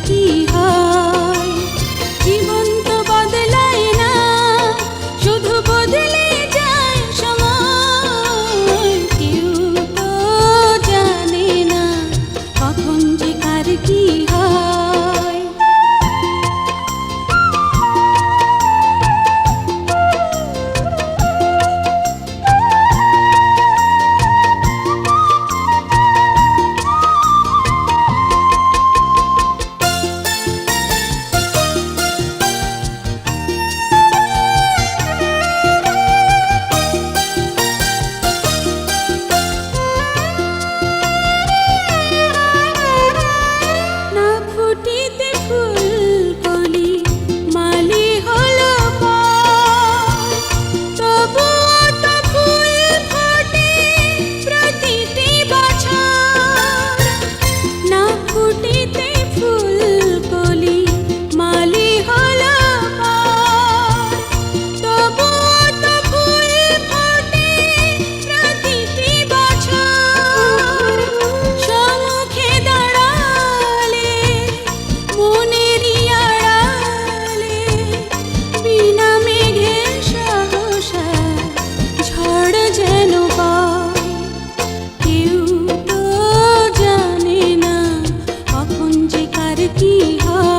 কি হয়। জীবন তো বদলায় না, শুধু বদলে যায় সময়। কেউ তো জানে না কখন যে কার কি হয়। না ফুটিতে ফুলকলি মালি হলো পর, তবুও তো ফুল ফোটে প্রতিটি বছর। না ফুটিতে ফুলকলি মালি হলো পর, তবুও তো ফুল ফোটে প্রতিটি বছর। সম্মুখে দাঁড়ালে মনেরই আড়ালে বিনা মেঘে সহসা ঝড় যেন বয়। কেউ তো জানে না কখন যে কার কি হয়।